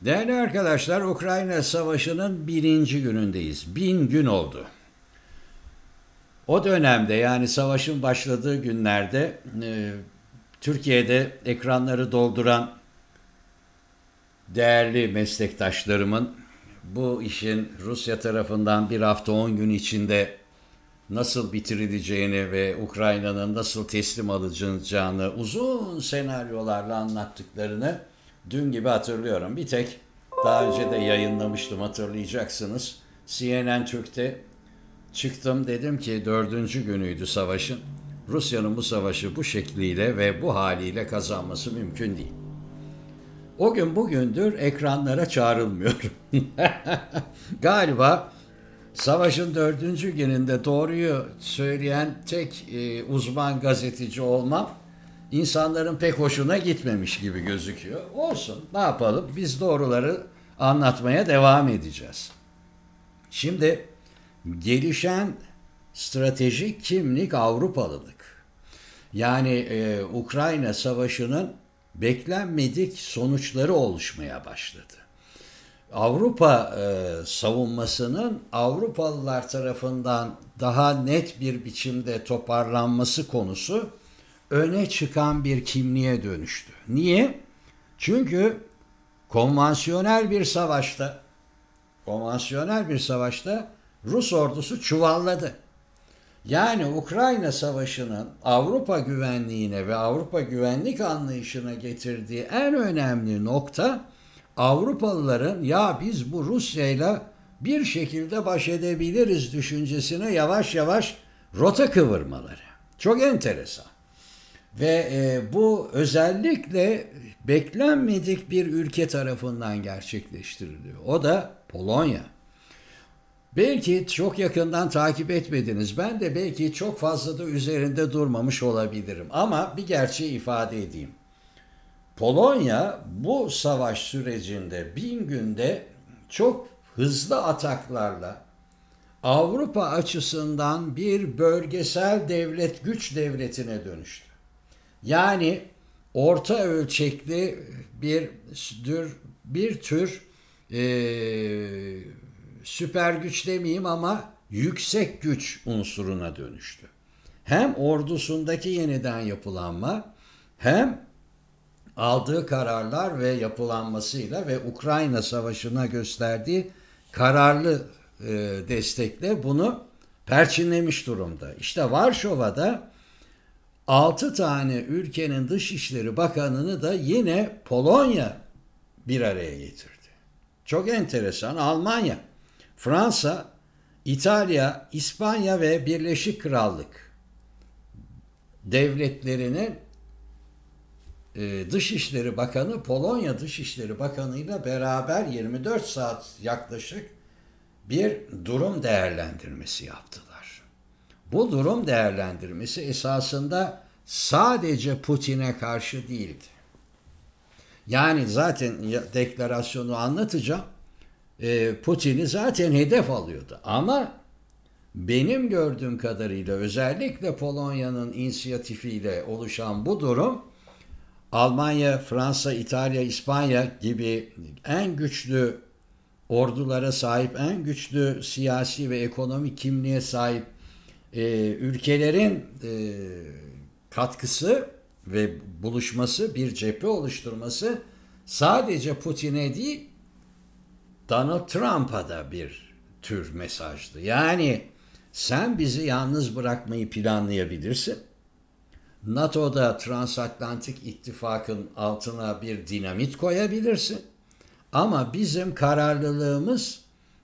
Değerli arkadaşlar, Ukrayna Savaşı'nın birinci günündeyiz. 1000 gün oldu. O dönemde yani savaşın başladığı günlerde Türkiye'de ekranları dolduran değerli meslektaşlarımın bu işin Rusya tarafından bir hafta 10 gün içinde nasıl bitirileceğini ve Ukrayna'nın nasıl teslim alınacağını uzun senaryolarla anlattıklarını dün gibi hatırlıyorum. Bir tek daha önce de yayınlamıştım, hatırlayacaksınız. CNN Türk'te çıktım, dedim ki dördüncü günüydü savaşın. Rusya'nın bu savaşı bu şekliyle ve bu haliyle kazanması mümkün değil. O gün bugündür ekranlara çağrılmıyorum. Galiba savaşın dördüncü gününde doğruyu söyleyen tek uzman gazeteci olmam insanların pek hoşuna gitmemiş gibi gözüküyor. Olsun, ne yapalım, biz doğruları anlatmaya devam edeceğiz. Şimdi gelişen stratejik kimlik Avrupalılık. Yani Ukrayna Savaşı'nın beklenmedik sonuçları oluşmaya başladı. Avrupa savunmasının Avrupalılar tarafından daha net bir biçimde toparlanması konusu öne çıkan bir kimliğe dönüştü. Niye? Çünkü konvansiyonel bir savaşta Rus ordusu çuvalladı. Yani Ukrayna Savaşı'nın Avrupa güvenliğine ve Avrupa güvenlik anlayışına getirdiği en önemli nokta Avrupalıların ya biz bu Rusya'yla bir şekilde baş edebiliriz düşüncesine yavaş yavaş rota kıvırmaları. Çok enteresan. Ve bu özellikle beklenmedik bir ülke tarafından gerçekleştiriliyor. O da Polonya. Belki çok yakından takip etmediniz. Ben de belki çok fazla da üzerinde durmamış olabilirim. Ama bir gerçeği ifade edeyim. Polonya bu savaş sürecinde 1000 günde çok hızlı ataklarla Avrupa açısından bir bölgesel devlet, güç devletine dönüştü. Yani orta ölçekli bir tür süper güç demeyeyim ama yüksek güç unsuruna dönüştü. Hem ordusundaki yeniden yapılanma hem aldığı kararlar ve yapılanmasıyla ve Ukrayna Savaşı'na gösterdiği kararlı destekle bunu perçinlemiş durumda. İşte Varşova'da 6 tane ülkenin Dışişleri Bakanı'nı da yine Polonya bir araya getirdi. Çok enteresan. Almanya, Fransa, İtalya, İspanya ve Birleşik Krallık devletlerinin Dışişleri Bakanı Polonya Dışişleri Bakanı ile beraber 24 saat yaklaşık bir durum değerlendirmesi yaptılar. Bu durum değerlendirmesi esasında sadece Putin'e karşı değildi. Yani zaten deklarasyonu anlatacağım. Putin'i zaten hedef alıyordu. Ama benim gördüğüm kadarıyla özellikle Polonya'nın inisiyatifiyle oluşan bu durum Almanya, Fransa, İtalya, İspanya gibi en güçlü ordulara sahip, en güçlü siyasi ve ekonomik kimliğe sahip ülkelerin katkısı ve buluşması, bir cephe oluşturması sadece Putin'e değil, Donald Trump'a da bir tür mesajdı. Yani sen bizi yalnız bırakmayı planlayabilirsin. NATO'da Transatlantik İttifak'ın altına bir dinamit koyabilirsin. Ama bizim kararlılığımız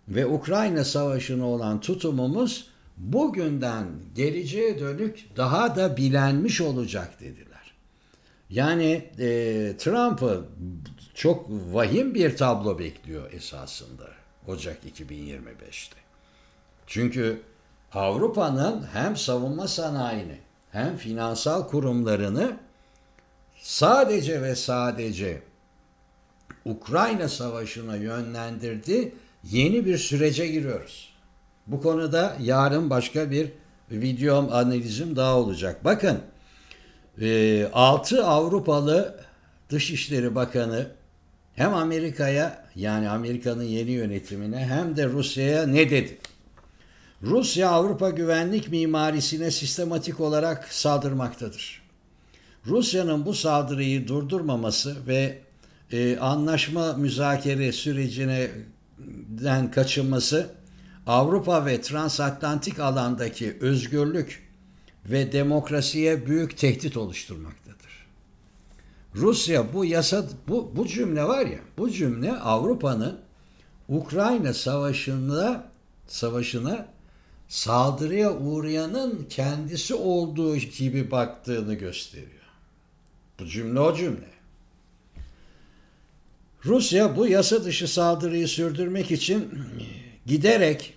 ve Ukrayna Savaşı'na olan tutumumuz bugünden geleceğe dönük daha da bilenmiş olacak dediler. Yani Trump'ı çok vahim bir tablo bekliyor esasında Ocak 2025'te. Çünkü Avrupa'nın hem savunma sanayini hem finansal kurumlarını sadece ve sadece Ukrayna Savaşı'na yönlendirdi. Yeni bir sürece giriyoruz. Bu konuda yarın başka bir videom, analizim daha olacak. Bakın 6 Avrupalı Dışişleri Bakanı hem Amerika'ya, yani Amerika'nın yeni yönetimine, hem de Rusya'ya ne dedi? Rusya Avrupa güvenlik mimarisine sistematik olarak saldırmaktadır. Rusya'nın bu saldırıyı durdurmaması ve anlaşma müzakere sürecinden kaçınması Avrupa ve transatlantik alandaki özgürlük ve demokrasiye büyük tehdit oluşturmaktadır. Rusya bu cümle var ya, bu cümle Avrupa'nın Ukrayna savaşına saldırıya uğrayanın kendisi olduğu gibi baktığını gösteriyor. Bu cümle o cümle. Rusya bu yasa dışı saldırıyı sürdürmek için giderek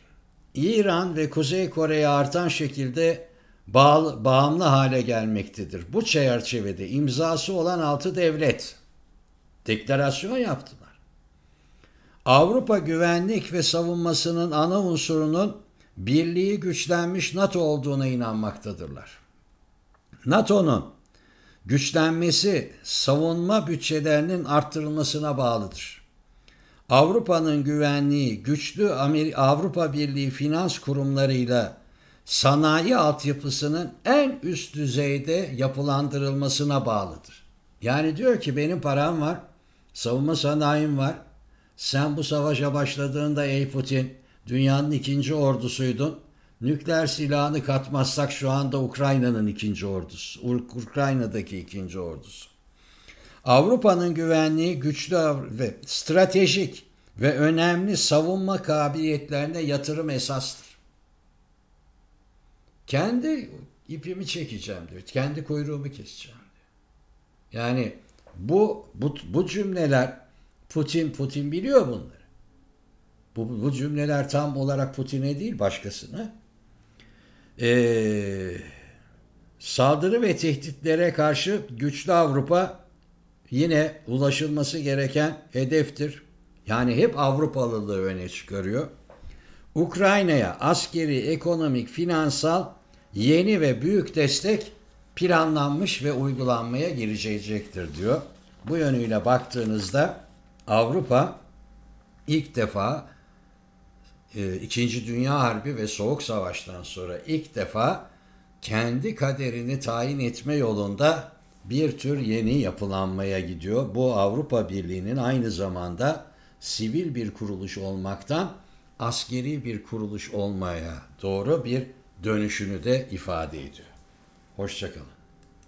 İran ve Kuzey Kore'ye artan şekilde bağımlı hale gelmektedir. Bu çerçevede imzası olan 6 devlet deklarasyon yaptılar. Avrupa güvenlik ve savunmasının ana unsurunun birliği güçlenmiş NATO olduğuna inanmaktadırlar. NATO'nun güçlenmesi savunma bütçelerinin arttırılmasına bağlıdır. Avrupa'nın güvenliği güçlü Avrupa Birliği finans kurumlarıyla sanayi altyapısının en üst düzeyde yapılandırılmasına bağlıdır. Yani diyor ki benim param var, savunma sanayim var. Sen bu savaşa başladığında ey Putin, dünyanın 2. ordusuydun. Nükleer silahını katmazsak şu anda Ukrayna'nın 2. ordusu. Ukrayna'daki 2. ordusu. Avrupa'nın güvenliği güçlü ve stratejik ve önemli savunma kabiliyetlerine yatırım esastır. Kendi ipimi çekeceğim diyor. Kendi kuyruğumu keseceğim diyor. Yani bu cümleler Putin biliyor bunları. Bu cümleler tam olarak Putin'e değil başkasına. Saldırı ve tehditlere karşı güçlü Avrupa yine ulaşılması gereken hedeftir. Yani hep Avrupalılığı öne çıkarıyor. Ukrayna'ya askeri, ekonomik, finansal yeni ve büyük destek planlanmış ve uygulanmaya girecektir diyor. Bu yönüyle baktığınızda Avrupa ilk defa İkinci Dünya Harbi ve Soğuk Savaş'tan sonra ilk defa kendi kaderini tayin etme yolunda bir tür yeni yapılanmaya gidiyor. Bu Avrupa Birliği'nin aynı zamanda sivil bir kuruluş olmaktan askeri bir kuruluş olmaya doğru bir dönüşünü de ifade ediyor. Hoşça kalın.